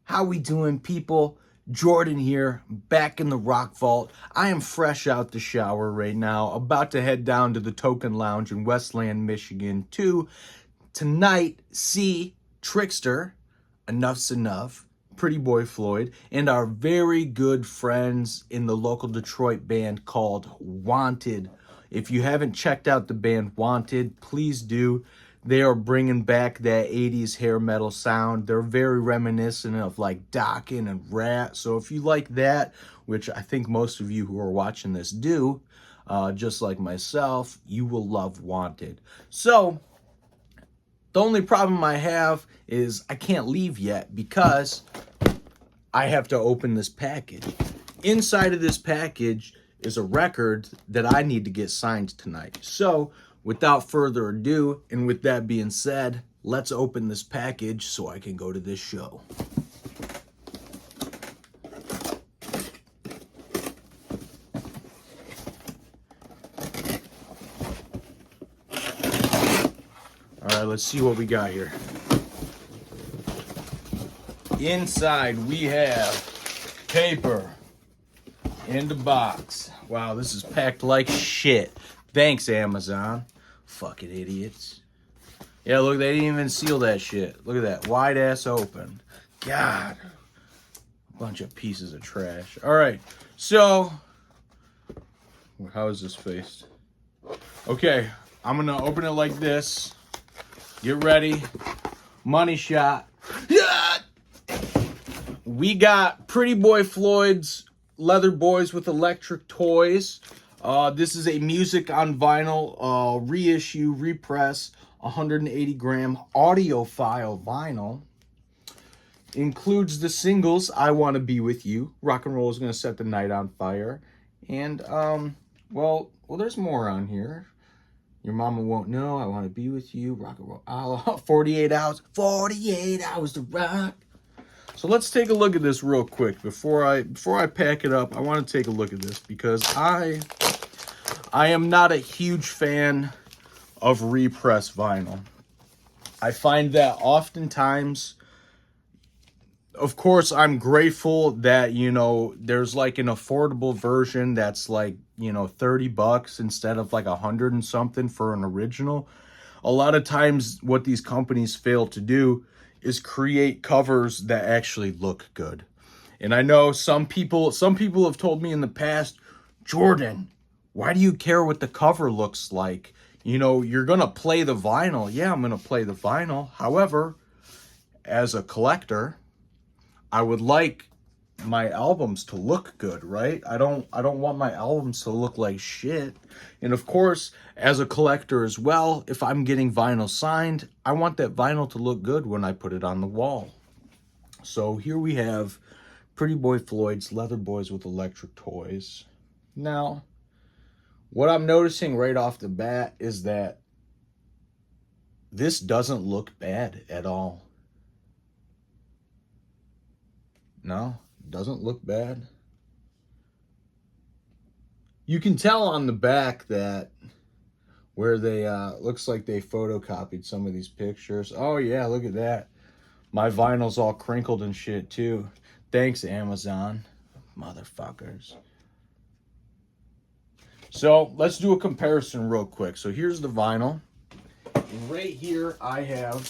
How we doing, people? Jordan here, back in the Rock Vault. I am fresh out the shower right now, about to head down to the Token Lounge in Westland, Michigan to tonight see Trixter, Enuff Z'Nuff, Pretty Boy Floyd, and our very good friends in the local Detroit band called Wanted. If you haven't checked out the band Wanted, please do. They are bringing back that 80s hair metal sound. They're very reminiscent of like Dokken and Rat. So if you like that, which I think most of you who are watching this do, just like myself, you will love Wanted. So the only problem I have is I can't leave yet because I have to open this package. Inside of this package is a record that I need to get signed tonight. So without further ado, and with that being said, let's open this package so I can go to this show. All right, let's see what we got here. Inside we have paper in the box. Wow, this is packed like shit. Thanks, Amazon. Fucking idiots. Yeah, look, they didn't even seal that shit. Look at that, wide ass open. God, a bunch of pieces of trash. All right, so how is this faced? Okay, I'm gonna open it like this. Get ready. Money shot. Yeah! We got Pretty Boy Floyd's Leather Boys with Electric Toys. This is a music on vinyl, reissue, repress, 180 gram audiophile vinyl. Includes the singles I Want to Be With You, Rock and Roll Is Gonna Set the Night on Fire, and well, there's more on here. Your Mama Won't Know, I Want to Be With You, Rock and Roll, 48 hours to rock. So let's take a look at this real quick before I pack it up. I want to take a look at this because I am not a huge fan of repress vinyl. I find that oftentimes, of course, I'm grateful that, you know, there's like an affordable version that's like, you know, $30 instead of like 100 and something for an original. A lot of times what these companies fail to do is create covers that actually look good. And I know some people have told me in the past, Jordan, why do you care what the cover looks like? You know, you're going to play the vinyl. Yeah, I'm going to play the vinyl. However, as a collector, I would like my albums to look good, right? I don't want my albums to look like shit. And of course, as a collector as well, if I'm getting vinyl signed, I want that vinyl to look good when I put it on the wall. So here we have Pretty Boy Floyd's Leather Boys with Electric Toys. Now, what I'm noticing right off the bat is that this doesn't look bad at all. No, doesn't look bad. You can tell on the back that where they looks like they photocopied some of these pictures. Oh yeah, look at that. My vinyl's all crinkled and shit too. Thanks, Amazon, motherfuckers. So let's do a comparison real quick. So here's the vinyl. Right here I have,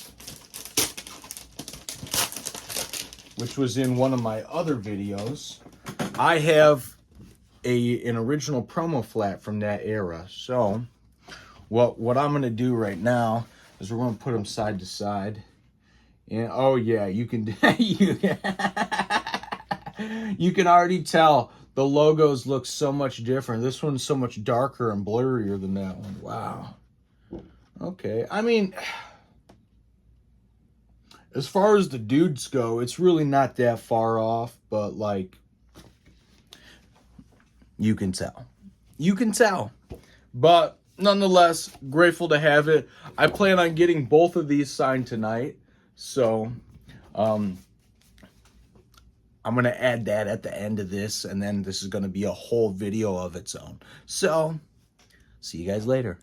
which was in one of my other videos, I have an original promo flat from that era. So what I'm going to do right now is we're going to put them side to side. And oh yeah, you can you can already tell the logos look so much different. This one's so much darker and blurrier than that one. Wow. Okay. I mean, as far as the dudes go, it's really not that far off, but like, you can tell. You can tell. But nonetheless, grateful to have it. I plan on getting both of these signed tonight. So, I'm going to add that at the end of this, and then this is going to be a whole video of its own. So, see you guys later.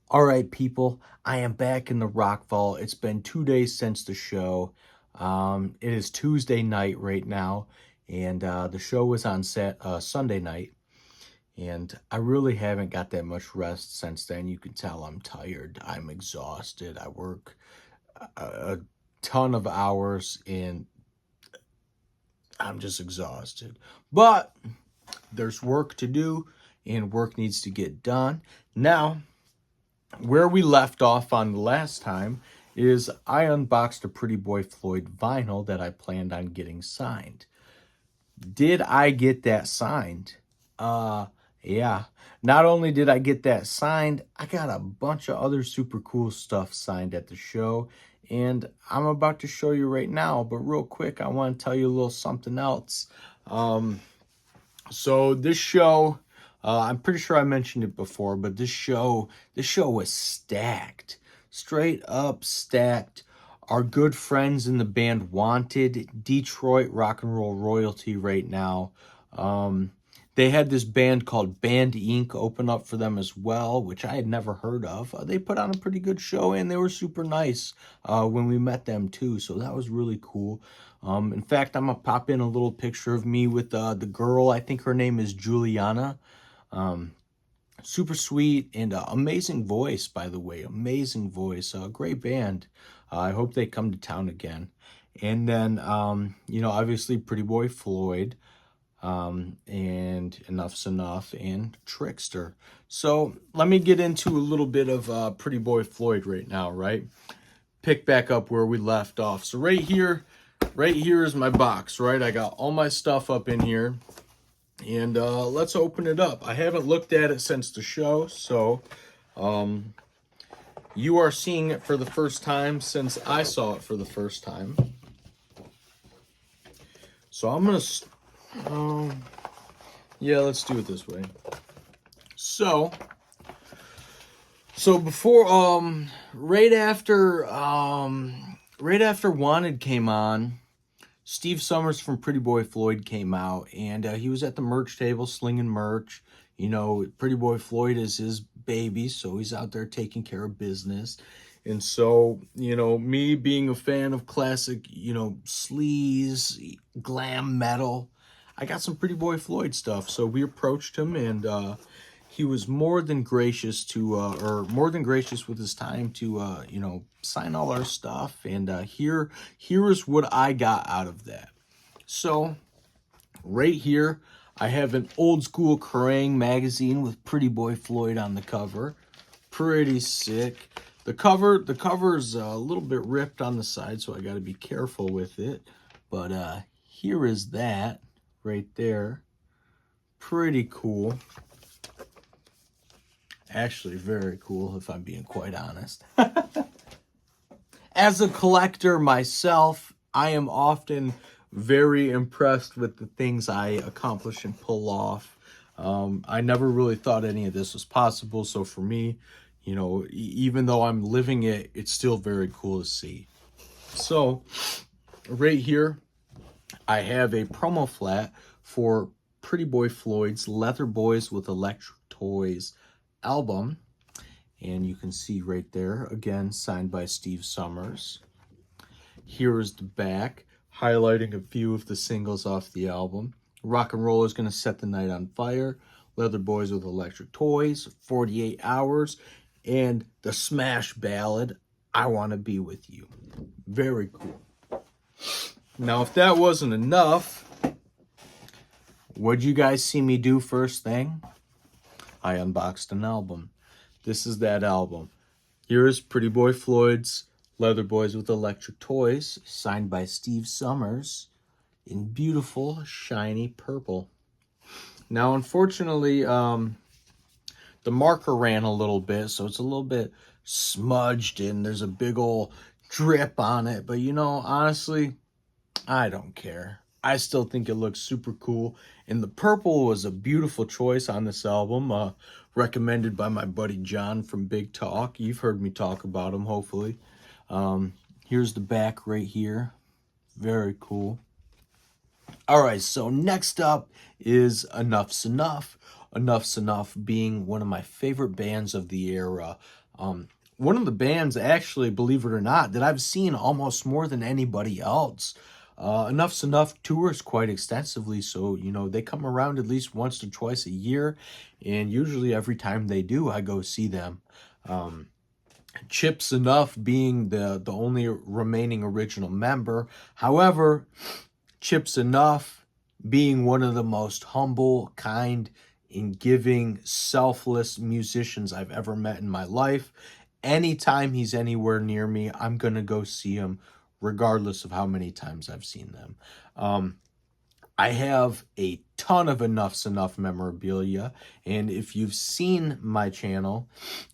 All right, people, I am back in the Rock Vault. It's been 2 days since the show. It is Tuesday night right now, and the show was on Sunday night, and I really haven't got that much rest since then. You can tell I'm tired. I'm exhausted. I work a ton of hours, and I'm just exhausted. But there's work to do, and work needs to get done. Now, where we left off on the last time is I unboxed a Pretty Boy Floyd vinyl that I planned on getting signed. Did I get that signed? Yeah. Not only did I get that signed, I got a bunch of other super cool stuff signed at the show, and I'm about to show you right now. But real quick, I want to tell you a little something else. So this show, I'm pretty sure I mentioned it before, but this show was stacked, straight up stacked. Our good friends in the band Wanted, Detroit rock and roll royalty right now. They had this band called Band Inc. open up for them as well, which I had never heard of. They put on a pretty good show, and they were super nice when we met them too, so that was really cool. In fact, I'm gonna pop in a little picture of me with the girl. I think her name is Juliana. Super sweet and amazing voice, by the way. Amazing voice. Great band. I hope they come to town again. And then, obviously Pretty Boy Floyd, and Enuff Z'Nuff and Trixter. So let me get into a little bit of Pretty Boy Floyd right now, right? Pick back up where we left off. So right here is my box, right? I got all my stuff up in here. And let's open it up. I haven't looked at it since the show, so you are seeing it for the first time since I saw it for the first time. So I'm going to... yeah, let's do it this way. So before... right after Wanted came on, Steve Summers from Pretty Boy Floyd came out, and he was at the merch table slinging merch. You know, Pretty Boy Floyd is his baby, so he's out there taking care of business. And so, me being a fan of classic, sleaze, glam metal, I got some Pretty Boy Floyd stuff. So we approached him, and he was more than gracious with his time to, sign all our stuff. And here is what I got out of that. So right here, I have an old school Kerrang magazine with Pretty Boy Floyd on the cover. Pretty sick. The cover is a little bit ripped on the side, so I got to be careful with it. But here is that right there. Pretty cool. Actually, very cool, if I'm being quite honest. As a collector myself, I am often very impressed with the things I accomplish and pull off. I never really thought any of this was possible, so for me, even though I'm living it, it's still very cool to see. So, right here, I have a promo flat for Pretty Boy Floyd's Leather Boys with Electric Toys album, and you can see right there, again, signed by Steve Summers. Here is the back, highlighting a few of the singles off the album. Rock and Roll is going to Set the Night on Fire, Leather Boys with Electric Toys, 48 Hours, and the smash ballad, I Want to Be With You. Very cool. Now, if that wasn't enough, what'd you guys see me do first thing? I unboxed an album. This is that album. Here is Pretty Boy Floyd's Leather Boys with Electric Toys, signed by Steve Summers in beautiful, shiny purple. Now, unfortunately, the marker ran a little bit, so it's a little bit smudged, and there's a big old drip on it. But, honestly, I don't care. I still think it looks super cool. And the purple was a beautiful choice on this album, recommended by my buddy John from Big Talk. You've heard me talk about him, hopefully. Here's the back right here. Very cool. All right, so next up is Enuff Z'Nuff. Enuff Z'Nuff being one of my favorite bands of the era. one of the bands, actually, believe it or not, that I've seen almost more than anybody else. Enuff Z'Nuff tours quite extensively, so, you know, they come around at least once or twice a year, and usually every time they do, I go see them. Chip Z'Nuff being the only remaining original member. However, Chip Z'Nuff being one of the most humble, kind, and giving, selfless musicians I've ever met in my life. Anytime he's anywhere near me, I'm going to go see him, regardless of how many times I've seen them. I have a ton of Enuff Z'Nuff memorabilia, and if you've seen my channel,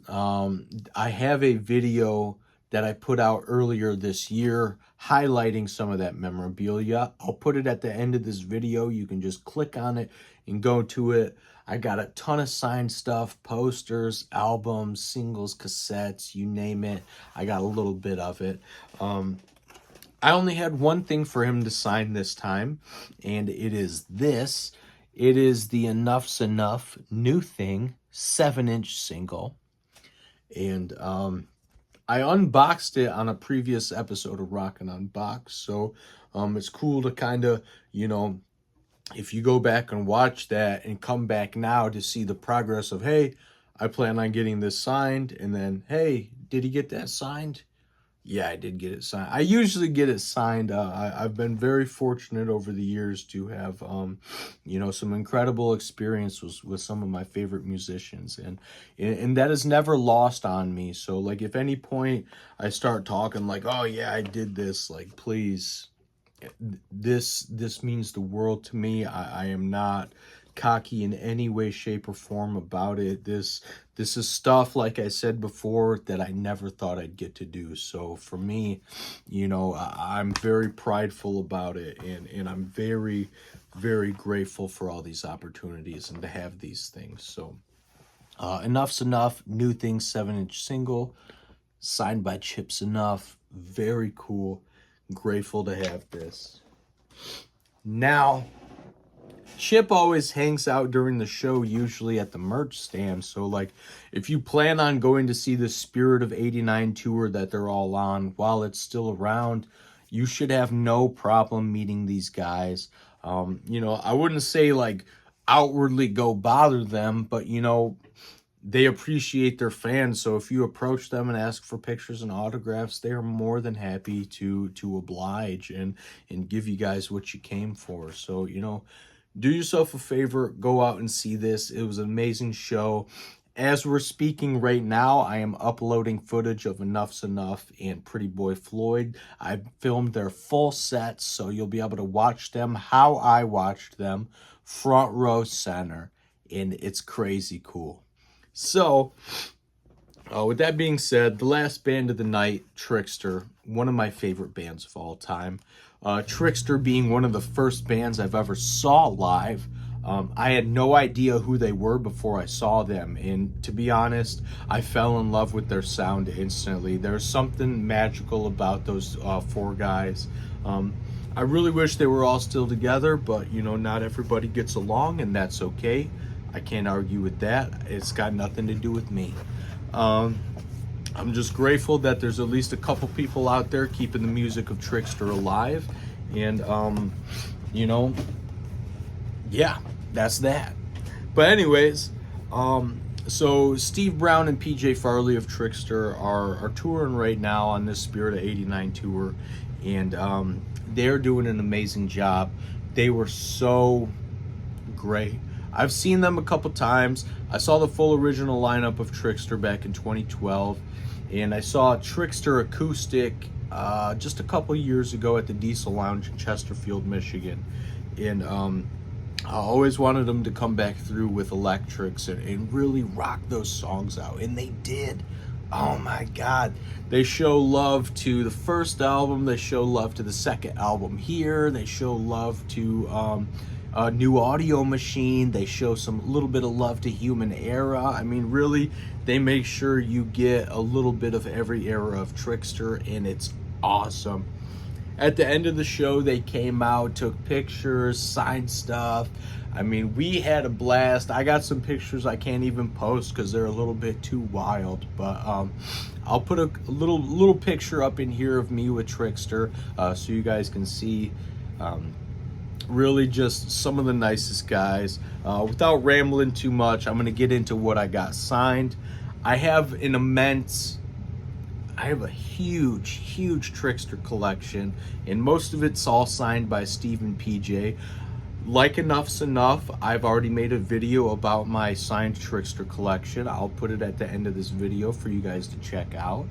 I have a video that I put out earlier this year highlighting some of that memorabilia. I'll put it at the end of this video. You can just click on it and go to it. I got a ton of signed stuff, posters, albums, singles, cassettes, you name it. I got a little bit of it. I only had one thing for him to sign this time, and it is this. It is the Enuff Z'Nuff New Thing 7-inch single. And I unboxed it on a previous episode of Rockin' Unboxed, so it's cool to kind of, you know, if you go back and watch that and come back now to see the progress of, hey, I plan on getting this signed, and then, hey, did he get that signed? Yeah, I did get it signed. I usually get it signed. I've been very fortunate over the years to have, you know, some incredible experiences with some of my favorite musicians, and that is never lost on me. So, like, if any point I start talking like, oh yeah, I did this, like, please, this means the world to me. I am not cocky in any way, shape, or form about it. This is stuff, like I said before, that I never thought I'd get to do. So for me, you know, I'm very prideful about it, and I'm very, very grateful for all these opportunities and to have these things. So Enuff Z'Nuff New Thing 7-inch single, signed by Chip Z'Nuff. Very cool. Grateful to have this. Now, Chip always hangs out during the show, usually at the merch stand. So, like, if you plan on going to see the Spirit of '89 tour that they're all on while it's still around, you should have no problem meeting these guys. You know, I wouldn't say, like, outwardly go bother them, but, you know, they appreciate their fans. So if you approach them and ask for pictures and autographs, they are more than happy to oblige and give you guys what you came for. So, you know, do yourself a favor, go out and see this. It was an amazing show. As we're speaking right now, I am uploading footage of Enuff Z'Nuff and Pretty Boy Floyd. I filmed their full sets, so you'll be able to watch them how I watched them, front row center, and it's crazy cool. So, with that being said, the last band of the night, Trixter, one of my favorite bands of all time. Trixter being one of the first bands I've ever saw live. I had no idea who they were before I saw them, and to be honest, I fell in love with their sound instantly. There's something magical about those four guys. I really wish they were all still together, but, you know, not everybody gets along, and that's okay. I can't argue with that. It's got nothing to do with me. I'm just grateful that there's at least a couple people out there keeping the music of Trixter alive. And, you know, yeah, that's that. But anyways, so Steve Brown and PJ Farley of Trixter are touring right now on this Spirit of '89 tour. And they're doing an amazing job. They were so great. I've seen them a couple times. I saw the full original lineup of Trixter back in 2012. And I saw Trixter acoustic just a couple years ago at the Diesel Lounge in Chesterfield, Michigan. And I always wanted them to come back through with electrics and really rock those songs out. And they did. Oh my God. They show love to the first album. They show love to the second album here. They show love to New Audio Machine. They show some little bit of love to Human Era. I mean, really, they make sure you get a little bit of every era of Trixter, and it's awesome. At the end of the show, they came out, took pictures, signed stuff. I mean, we had a blast. I got some pictures I can't even post because they're a little bit too wild, but I'll put a little picture up in here of me with Trixter, so you guys can see really just some of the nicest guys. Without rambling too much, I'm gonna get into what I got signed. I have a huge Trixter collection, and most of it's all signed by Steve and PJ. Like Enuff Z'Nuff, I've already made a video about my signed Trixter collection. I'll put it at the end of this video for you guys to check out.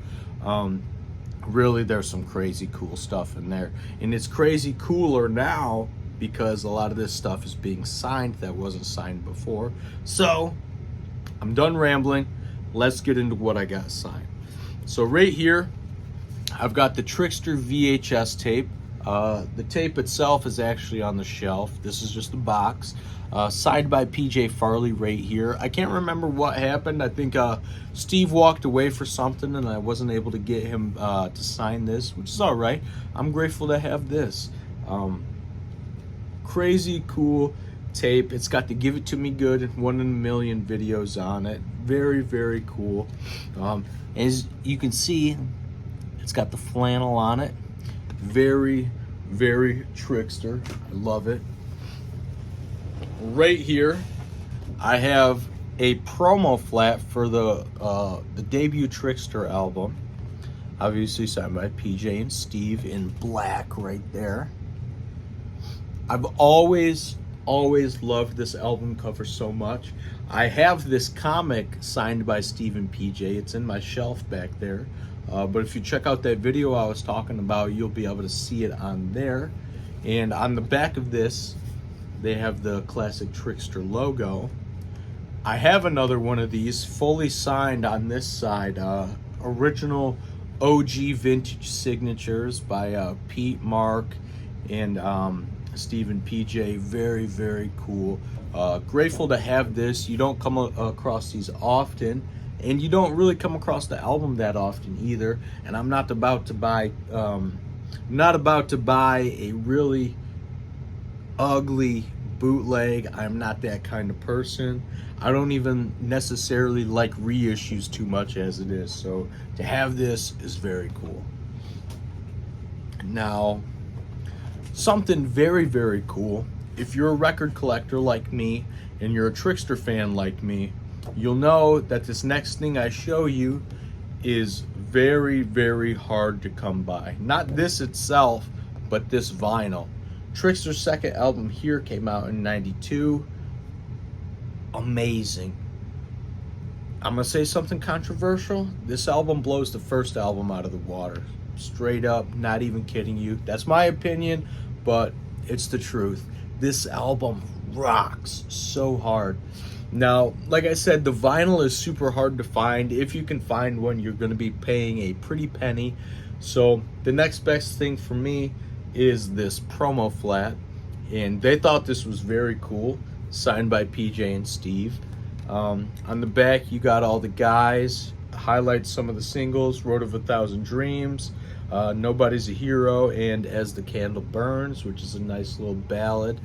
Really, there's some crazy cool stuff in there, and it's crazy cooler now because a lot of this stuff is being signed that wasn't signed before. So I'm done rambling. Let's get into what I got signed. So right here, I've got the Trixter VHS tape. The tape itself is actually on the shelf. This is just the box. Signed by PJ Farley right here. I can't remember what happened. I think Steve walked away for something and I wasn't able to get him to sign this, which is all right. I'm grateful to have this. Crazy cool tape. It's got the Give It To Me Good 1 in a Million videos on it. Very, very cool. As you can see, it's got the flannel on it. Very, very Trixter. I love it. Right here, I have a promo flat for the debut Trixter album. Obviously signed by PJ and Steve in black right there. I've always loved this album cover so much. I have this comic signed by Steve and PJ. It's in my shelf back there. But if you check out that video I was talking about, you'll be able to see it on there. And on the back of this, they have the classic Trixter logo. I have another one of these fully signed on this side. Original OG vintage signatures by Pete, Mark, and Steve and PJ. Very, very cool. Grateful to have this. You don't come across these often, and you don't really come across the album that often either. And I'm not about to buy a really ugly bootleg. I'm not that kind of person. I don't even necessarily like reissues too much as it is. So to have this is very cool. Now, something very, very cool. If you're a record collector like me and you're a Trixter fan like me, you'll know that this next thing I show you is very, very hard to come by. Not this itself, but this vinyl. Trixter's second album here came out in '92. Amazing. I'm gonna say something controversial. This album blows the first album out of the water. Straight up, not even kidding you. That's my opinion, but it's the truth. This album rocks so hard. Now, like I said, the vinyl is super hard to find. If you can find one, you're going to be paying a pretty penny. So the next best thing for me is this promo flat. And they thought this was very cool. Signed by PJ and Steve. On the back, you got all the guys. Highlights some of the singles. Road of 1,000 Dreams. Nobody's a Hero, and As the Candle Burns, which is a nice little ballad.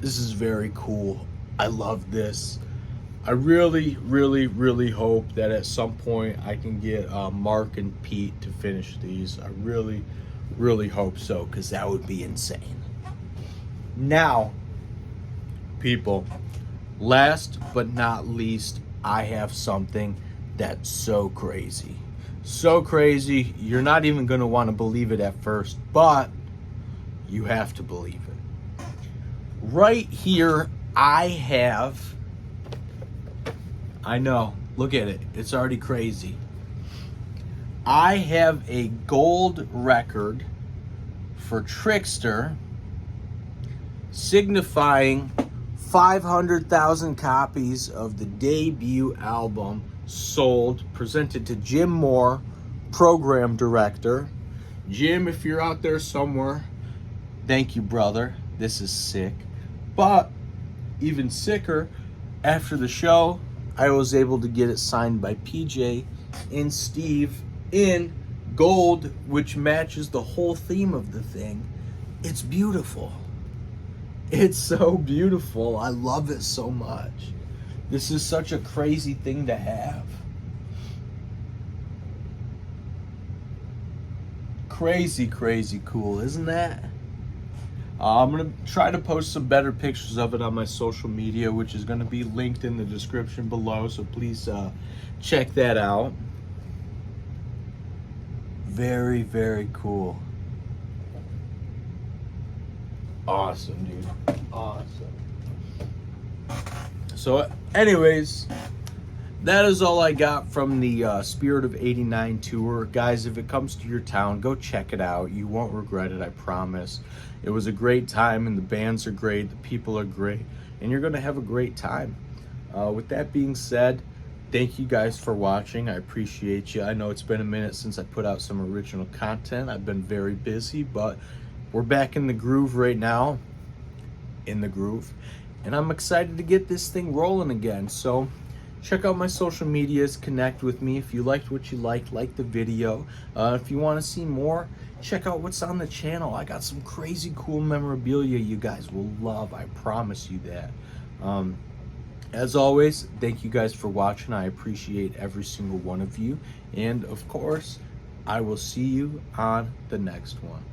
This is very cool. I love this. I really, really, really hope that at some point I can get Mark and Pete to finish these. I really, really hope so, because that would be insane. Now, people, last but not least, I have something that's so crazy. So crazy, you're not even going to want to believe it at first, but you have to believe it. Right here, I know, look at it. It's already crazy. I have a gold record for Trixter signifying 500,000 copies of the debut album sold, presented to Jim Moore, program director. Jim, if you're out there somewhere, thank you, brother. This is sick. But even sicker, after the show, I was able to get it signed by PJ and Steve in gold, which matches the whole theme of the thing. It's beautiful. It's so beautiful. I love it so much. This is such a crazy thing to have. crazy, crazy cool, isn't that? I'm going to try to post some better pictures of it on my social media, which is going to be linked in the description below, so please check that out. Very, very cool. Awesome, dude. Awesome. So, anyways, that is all I got from the Spirit of 89 tour. Guys, if it comes to your town, go check it out. You won't regret it, I promise. It was a great time, and the bands are great, the people are great, and you're going to have a great time. With that being said, thank you guys for watching. I appreciate you. I know it's been a minute since I put out some original content. I've been very busy, but we're back in the groove right now. In the groove. And I'm excited to get this thing rolling again. So check out my social medias, connect with me. If you liked what you liked, like the video. If you want to see more, check out what's on the channel. I got some crazy cool memorabilia you guys will love. I promise you that. As always, thank you guys for watching. I appreciate every single one of you. And of course, I will see you on the next one.